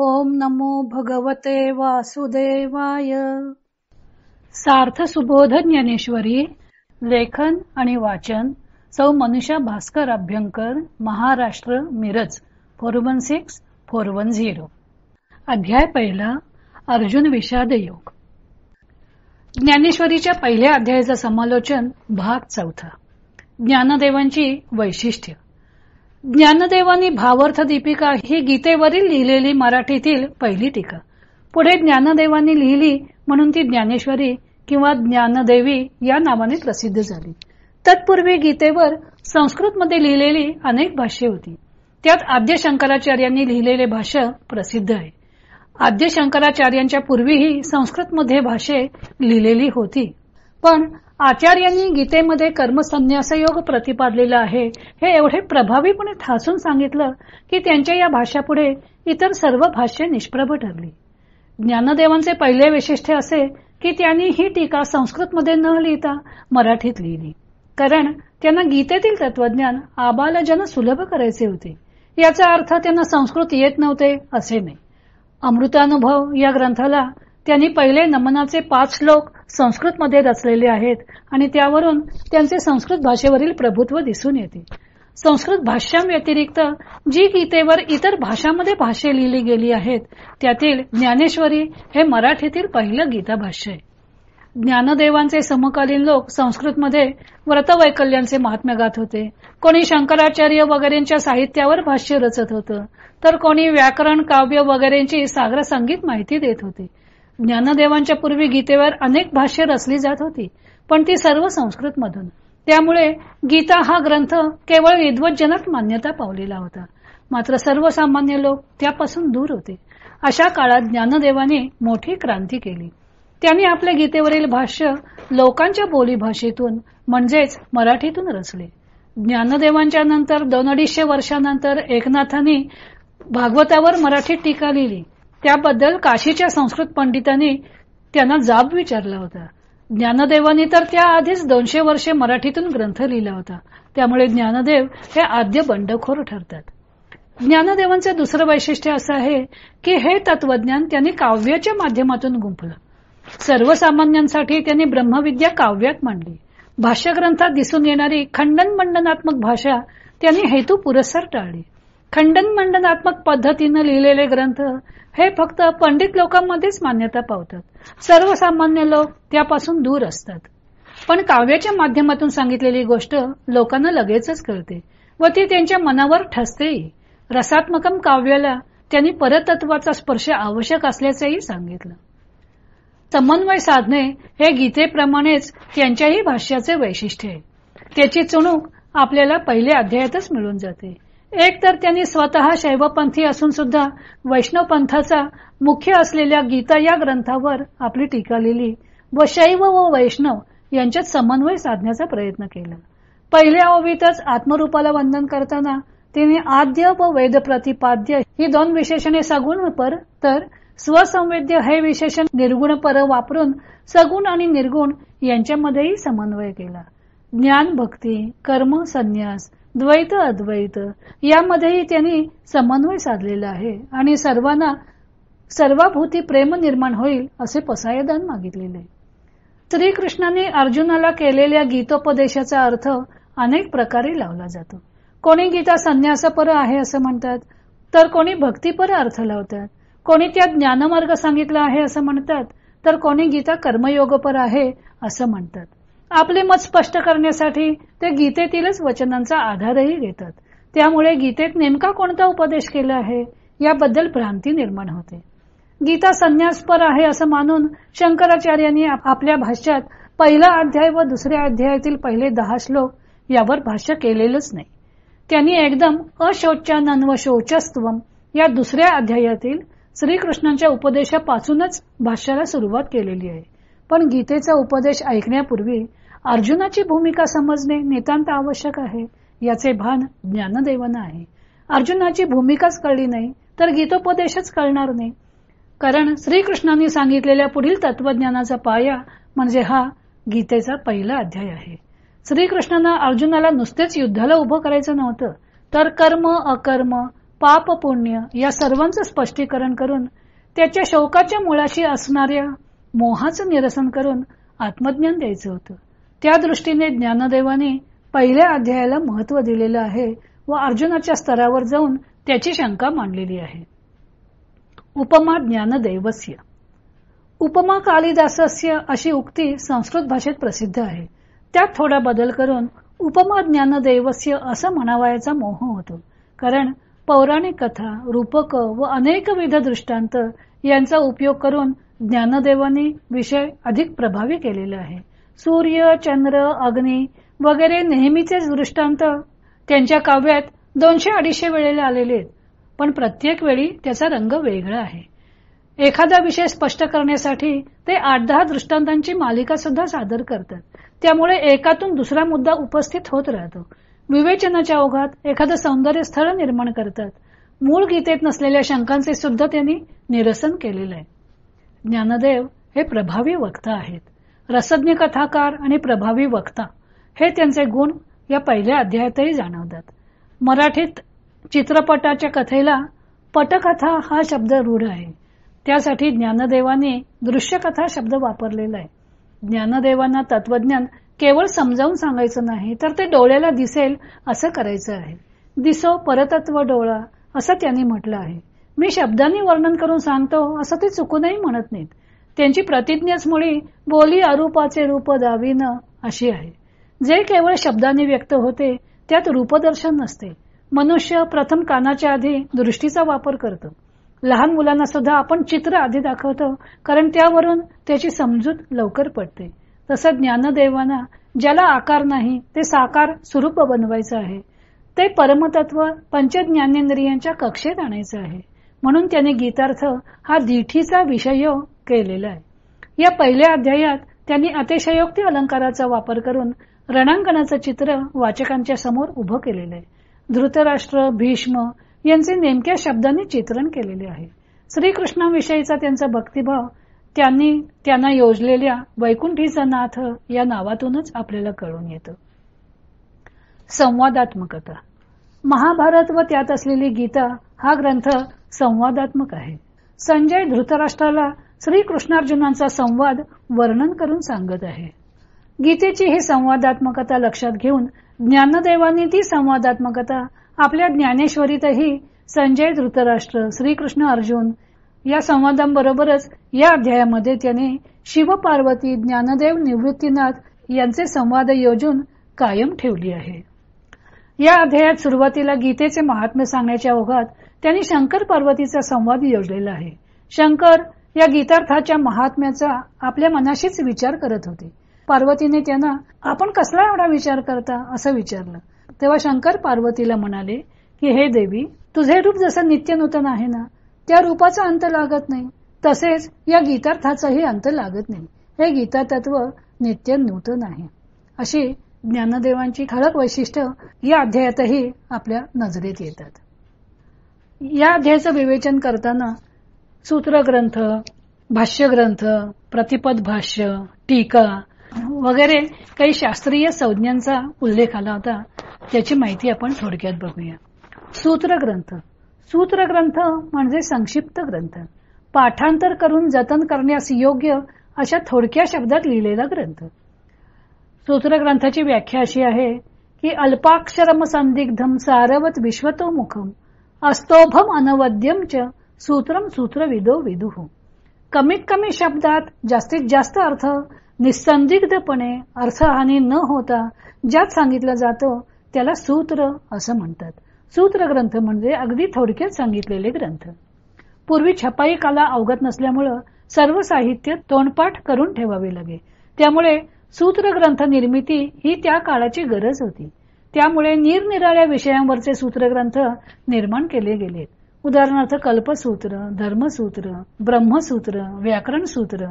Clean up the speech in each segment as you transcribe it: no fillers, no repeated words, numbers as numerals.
ओम नमो भगवते वासुदेवाय. सार्थ सुबोध ज्ञानेश्वरी. लेखन आणि वाचन सौ मनीषा भास्कर अभ्यंकर, महाराष्ट्र, मिरज 416410. अध्याय पहिला. अर्जुन विषाद योग. ज्ञानेश्वरीच्या पहिल्या अध्यायाचं समालोचन. भाग चौथा. ज्ञानदेवांची वैशिष्ट्य. ज्ञानदेवांनी भावार्थ दीपिका ही गीतेवरील लिहिलेली मराठीतील पहिली टीका. पुढे ज्ञानदेवांनी लिहिली म्हणून ती ज्ञानेश्वरी किंवा ज्ञानदेवी या नावाने प्रसिद्ध झाली. तत्पूर्वी गीतेवर संस्कृतमध्ये लिहिलेली अनेक भाष्ये होती. त्यात आद्य शंकराचार्यांनी लिहिलेले भाष्य प्रसिद्ध आहे. आद्य शंकराचार्यांच्या पूर्वीही संस्कृतमध्ये भाष्ये लिहिलेली होती, पण आचार्यांनी गीतेमध्ये कर्मसन्यासयोग प्रतिपादलेला आहे हे एवढे प्रभावीपणे ठासून सांगितलं की त्यांच्या या भाष्यापुढे इतर सर्व भाष्ये निष्प्रभ ठरली. ज्ञानदेवांचे पहिले वैशिष्ट्य असे की त्यांनी ही टीका संस्कृतमध्ये न लिहिता मराठीत लिहिली, कारण त्यांना गीतेतील तत्वज्ञान आबालजन सुलभ करायचे होते. याचा अर्थ त्यांना संस्कृत येत नव्हते असे नाही. अमृतानुभव या ग्रंथाला त्यांनी पहिले नमनाचे 5 श्लोक संस्कृतमध्ये रचलेले आहेत आणि त्यावरून त्यांचे संस्कृत भाषेवरील प्रभुत्व दिसून येते. संस्कृत भाष्यां व्यतिरिक्त जी गीतेवर इतर भाषांमध्ये भाष्ये लिहिली गेली आहेत त्यातील ज्ञानेश्वरी हे मराठीतील पहिलं गीता भाष्य आहे. ज्ञानदेवांचे समकालीन लोक संस्कृतमध्ये व्रतवैकल्यांचे महात्म्य गात होते. कोणी शंकराचार्य वगैरेंच्या साहित्यावर भाष्य रचत होतं, तर कोणी व्याकरण, काव्य वगैरेंची सागर संगीत माहिती देत होते. ज्ञानदेवांच्या पूर्वी गीतेवर अनेक भाष्य रचली जात होती, पण ती सर्व संस्कृतमधून. त्यामुळे गीता हा ग्रंथ केवळ विद्वज्जनात मान्यता पावलेला होता, मात्र सर्वसामान्य लोक त्यापासून दूर होते. अशा काळात ज्ञानदेवांनी मोठी क्रांती केली. त्यांनी आपल्या गीतेवरील भाष्य लोकांच्या बोलीभाषेतून म्हणजेच मराठीतून रचले. ज्ञानदेवांच्या नंतर 250 वर्षानंतर एकनाथांनी भागवतावर मराठीत टीका लिहिली. त्याबद्दल काशीच्या संस्कृत पंडितांनी त्यांना जाब विचारला होता. ज्ञानदेवांनी तर त्याआधीच 200 वर्षे मराठीतून ग्रंथ लिहिला होता. त्यामुळे ज्ञानदेव हे आद्य बंडखोर ठरतात. ज्ञानदेवांचे दुसरं वैशिष्ट्य असं आहे की हे तत्वज्ञान त्यांनी काव्याच्या माध्यमातून गुंफलं. सर्वसामान्यांसाठी त्यांनी ब्रह्मविद्या काव्यात मांडली. भाष्यग्रंथात दिसून येणारी खंडन मंडनात्मक भाषा त्यांनी हेतू पुरस्सर टाळली. खंडन मंडनात्मक पद्धतीने लिहिलेले ग्रंथ हे फक्त पंडित लोकांमध्येच मान्यता पावतात. सर्वसामान्य लोक त्यापासून दूर असतात. पण काव्याच्या माध्यमातून सांगितलेली गोष्ट लोकांना लगेचच कळते व ती त्यांच्या मनावर ठसतेही. रसात्मकम काव्याला त्यांनी परतत्वाचा स्पर्श आवश्यक असल्याचेही सांगितलं. समन्वय साधणे हे गीतेप्रमाणेच त्यांच्याही भाष्याचे वैशिष्ट्य आहे. त्याची चुणूक आपल्याला पहिल्या अध्यायातच मिळून जाते. एक तर त्यांनी स्वतः शैवपंथी असून सुद्धा वैष्णव पंथाचा मुख्य असलेल्या गीता या ग्रंथावर आपली टीका लिहिली व शैव व वैष्णव यांच्यात समन्वय साधण्याचा प्रयत्न केला. पहिल्या ओवीतच आत्मरूपाला वंदन करताना त्यांनी आद्य व वेद प्रतिपाद्य ही 2 विशेषणे सगुण पर तर स्वसंवेद्य हे विशेषण निर्गुण पर वापरून सगुण आणि निर्गुण यांच्यामध्येही समन्वय केला. ज्ञान भक्ती, कर्म संन्यास, द्वैत अद्वैत यामध्येही त्यांनी समन्वय साधलेला आहे आणि सर्वांना सर्वाभूती प्रेम निर्माण होईल असे पसायदान मागितलेले. श्रीकृष्णाने अर्जुनाला केलेल्या गीतोपदेशाचा अर्थ अनेक प्रकारे लावला जातो. कोणी गीता संन्यासपर आहे असं म्हणतात, तर कोणी भक्तीपर अर्थ लावतात. कोणी त्यात ज्ञानमार्ग सांगितला आहे असं म्हणतात, तर कोणी गीता कर्मयोगपर आहे असं म्हणतात. आपले मत स्पष्ट करण्यासाठी ते गीतेतीलच वचनांचा आधारही घेतात. त्यामुळे गीतेत नेमका कोणता उपदेश केला आहे याबद्दल भ्रांती निर्माण होते. गीता संन्यासपर आहे असं मानून शंकराचार्यांनी आपल्या भाष्यात पहिला अध्याय व दुसऱ्या अध्यायातील पहिले 10 श्लोक यावर भाष्य केलेलंच नाही. त्यांनी एकदम अशोचानन व शोचस्त्वम या दुसऱ्या अध्यायातील श्रीकृष्णांच्या उपदेशापासूनच भाष्याला सुरुवात केलेली आहे. पण गीतेचा उपदेश ऐकण्यापूर्वी अर्जुनाची भूमिका समजणे नितांत आवश्यक आहे. याचे भान ज्ञानदेवांना आहे. अर्जुनाची भूमिकाच कळली नाही तर गीतोपदेशच कळणार नाही. कारण श्रीकृष्णांनी सांगितलेल्या पुढील तत्वज्ञानाचा पाया म्हणजे हा गीतेचा पहिला अध्याय आहे. श्रीकृष्णांना अर्जुनाला नुसतेच युद्धाला उभं करायचं नव्हतं, तर कर्म अकर्म, पाप पुण्य या सर्वांचं स्पष्टीकरण करून त्याच्या शोकाच्या मुळाशी असणाऱ्या मोहाचं निरसन करून आत्मज्ञान द्यायचं होतं. त्या दृष्टीने ज्ञानदेवाने पहिल्या अध्यायाला महत्व दिलेलं आहे व अर्जुनाच्या स्तरावर जाऊन त्याची शंका मांडलेली आहे. उपमा ज्ञानदैवस्य. उपमा कालिदासस्य अशी उक्ती संस्कृत भाषेत प्रसिद्ध आहे. त्यात थोडा बदल करून उपमा ज्ञानदैवस्य असं म्हणावयाचा मोह होतो. कारण पौराणिक कथा, रूपक व अनेकविध दृष्टांत यांचा उपयोग करून ज्ञानदेवाने विषय अधिक प्रभावी केलेला आहे. सूर्य, चंद्र, अग्नी वगैरे नेहमीचेच दृष्टांत त्यांच्या काव्यात 200-250 वेळेला आलेले आहेत, पण प्रत्येक वेळी त्याचा रंग वेगळा आहे. एखादा विषय स्पष्ट करण्यासाठी ते 8-10 दृष्टांतांची मालिका सुद्धा सादर करतात. त्यामुळे एकातून दुसरा मुद्दा उपस्थित होत राहतो. विवेचनाच्या ओघात एखादं सौंदर्य स्थळ निर्माण करतात. मूळ गीतेत नसलेल्या शंकांचे सुद्धा त्यांनी निरसन केलेलं आहे. ज्ञानदेव हे प्रभावी वक्ता आहेत. रसज्ञ कथाकार आणि प्रभावी वक्ता हे त्यांचे गुण या पहिल्या अध्यायातही जाणवतात. मराठीत चित्रपटाच्या कथेला पटकथा हा शब्द रूढ आहे. त्यासाठी ज्ञानदेवाने दृश्यकथा शब्द वापरलेला आहे. ज्ञानदेवांना तत्वज्ञान केवळ समजावून सांगायचं नाही, तर ते डोळ्याला दिसेल असं करायचं आहे. दिसो परतत्व डोळा असं त्यांनी म्हटलं आहे. मी शब्दांनी वर्णन करून सांगतो असं ते चुकूनही म्हणत नाहीत. त्यांची प्रतिज्ञाच मुळी बोली अरूपाचे रूप दावीन अशी आहे. जे केवळ शब्दांनी व्यक्त होते त्यात रूपदर्शन नसते. मनुष्य प्रथम कानाच्या आधी दृष्टीचा वापर करतो. लहान मुलांना सुद्धा आपण चित्र आधी दाखवतो, कारण त्यावरून त्याची समजूत लवकर पडते. तसं ज्ञानदेवांना ज्याला आकार नाही ते साकार स्वरूप बनवायचं आहे. ते परमतत्व पंचज्ञानेंद्रियांच्या कक्षेत आणायचं आहे. म्हणून त्याने गीतार्थ हा दीठीचा विषय केलेला आहे. या पहिल्या अध्यायात त्यांनी अतिशयोक्ती अलंकाराचा वापर करून रणांगणाचं चित्र वाचकांच्या समोर उभं केलेलं आहे. धृतराष्ट्र, भीष्म यांचे नेमक्या शब्दांनी चित्रण केलेले आहे. श्रीकृष्णाविषयीचा त्यांचा भक्तिभाव त्यांना योजलेल्या वैकुंठीचा नाथ या नावातूनच आपल्याला कळून येतो. संवादात्मकता. महाभारत व त्यात असलेली गीता हा ग्रंथ संवादात्मक आहे. संजय धृतराष्ट्राला श्रीकृष्णार्जुनांचा संवाद वर्णन करून सांगत आहे. गीतेची ही संवादात्मकता लक्षात घेऊन ज्ञानदेवांनी ती संवादात्मकता आपल्या ज्ञानेश्वरीतही संजय धृतराष्ट्र, श्रीकृष्ण अर्जुन या संवादांबरोबरच या अध्यायामध्ये त्याने शिवपार्वती, ज्ञानदेव, निवृत्तीनाथ यांचे संवाद योजून कायम ठेवली आहे. या अध्यायात सुरुवातीला गीतेचे महात्म्य सांगण्याच्या ओघात त्यांनी शंकर पार्वतीचा संवाद योजलेला आहे. शंकर या गीतार्थाच्या महात्म्याचा आपल्या मनाशीच विचार करत होते. पार्वतीने त्यांना आपण कसला एवढा विचार करता असं विचारलं. तेव्हा शंकर पार्वतीला म्हणाले की हे देवी, तुझे रूप जसं नित्य नूतन आहे ना, त्या रूपाचा अंत लागत नाही, तसेच या गीतार्थाचाही अंत लागत नाही. हे गीता तत्व नित्य नूतन आहे. अशी ज्ञानदेवांची ठळक वैशिष्ट्य या अध्यायातही आपल्या नजरेत येतात. या अध्यायाचं विवेचन करताना सूत्रग्रंथ, भाष्यग्रंथ, प्रतिपद भाष्य, टीका वगैरे काही शास्त्रीय संज्ञांचा उल्लेख आला होता. त्याची माहिती आपण थोडक्यात बघूया. सूत्रग्रंथ. सूत्रग्रंथ म्हणजे संक्षिप्त ग्रंथ. पाठांतर करून जतन करण्यास योग्य अशा थोडक्या शब्दात लिहिलेला ग्रंथ. सूत्रग्रंथाची व्याख्या अशी आहे की अल्पाक्षरम संदिग्धम सारवत विश्वतोमुखम अस्तोभम अनवद्यम च सूत्रम सूत्रविदो विदुः. कमीत कमी शब्दात जास्तीत जास्त अर्थ निसंदिग्धपणे अर्थहानी न होता ज्यात सांगितलं जातो त्याला सूत्र असं म्हणतात. सूत्र ग्रंथ म्हणजे अगदी थोडक्यात सांगितलेले ग्रंथ. पूर्वी छपाई कला अवगत नसल्यामुळं सर्व साहित्य तोंडपाठ करून ठेवावे लागे. त्यामुळे सूत्र ग्रंथ निर्मिती ही त्या काळाची गरज होती. त्यामुळे निरनिराळ्या विषयांवरचे सूत्रग्रंथ निर्माण केले गेलेत. उदाहरणार्थ कल्पसूत्र, धर्मसूत्र, ब्रह्मसूत्र, व्याकरण सूत्र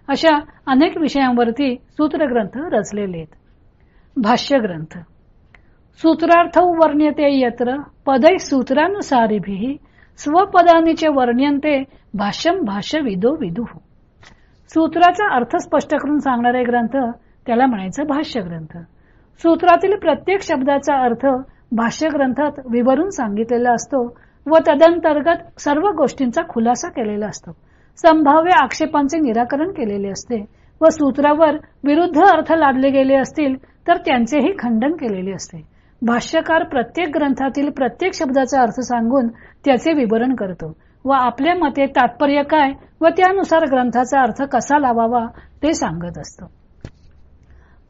अशा अनेक विषयांवरती सूत्रग्रंथ रचलेले आहेत. भाष्यग्रंथ. सूत्रार्थ वर्ण्यते यत्र पदै सूत्रानुसारिभिः स्वपदानीचे वर्ण्यन्ते भाष्यम भाष्यविदो विदुः. सूत्राचा अर्थ स्पष्ट करून सांगणारे ग्रंथ त्याला म्हणायचं भाष्यग्रंथ. सूत्रातील प्रत्येक शब्दाचा अर्थ भाष्यग्रंथात विवरून सांगितलेला असतो व तदंतर्गत सर्व गोष्टींचा खुलासा केलेला असतो. संभाव्य आक्षेपांचे निराकरण केलेले असते व सूत्रावर विरुद्ध अर्थ लादले गेले असतील तर त्यांचेही खंडन केलेले असते. भाष्यकार प्रत्येक ग्रंथातील प्रत्येक शब्दाचा अर्थ सांगून त्याचे विवरण करतो व आपल्या मते तात्पर्य काय व त्यानुसार ग्रंथाचा अर्थ कसा लावावा ते सांगत असतो.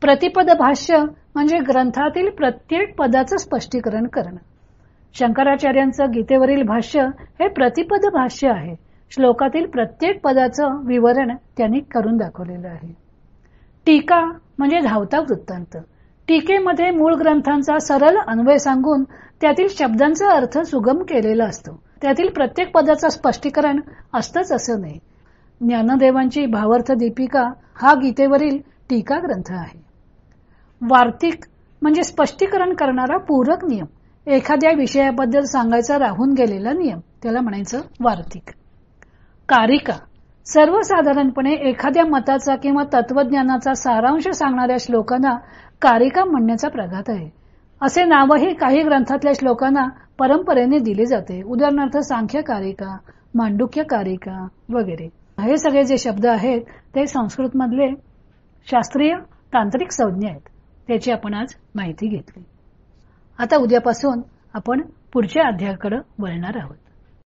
प्रतिपद भाष्य म्हणजे ग्रंथातील प्रत्येक पदाचं स्पष्टीकरण करणं. शंकराचार्यांचं गीतेवरील भाष्य हे प्रतिपद भाष्य आहे. श्लोकातील प्रत्येक पदाचं विवरण त्यांनी करून दाखवलेलं आहे. टीका म्हणजे धावता वृत्तांत. टीकेमध्ये मूळ ग्रंथांचा सरळ अन्वय सांगून त्यातील शब्दांचा अर्थ सुगम केलेला असतो. त्यातील प्रत्येक पदाचं स्पष्टीकरण असतंच असं नाही. ज्ञानदेवांची भावार्थ दीपिका हा गीतेवरील टीका ग्रंथ आहे. वार्तिक म्हणजे स्पष्टीकरण करणारा पूरक नियम. एखाद्या विषयाबद्दल सांगायचा राहून गेलेला नियम त्याला म्हणायचं वार्तिक. कारिका सर्वसाधारणपणे एखाद्या मताचा किंवा तत्वज्ञानाचा सारांश सांगणाऱ्या श्लोकांना कारिका म्हणण्याचा प्रघात आहे. असे नावही काही ग्रंथातल्या श्लोकांना परंपरेने दिले जाते. उदाहरणार्थ सांख्य कारिका, मांडुक्य कारिका वगैरे. हे सगळे जे शब्द आहेत ते संस्कृत मधले शास्त्रीय तांत्रिक संज्ञा आहेत. त्याची आपण आज माहिती घेतली. आता उद्यापासून आपण पुढच्या अध्यायाकडे वळणार आहोत.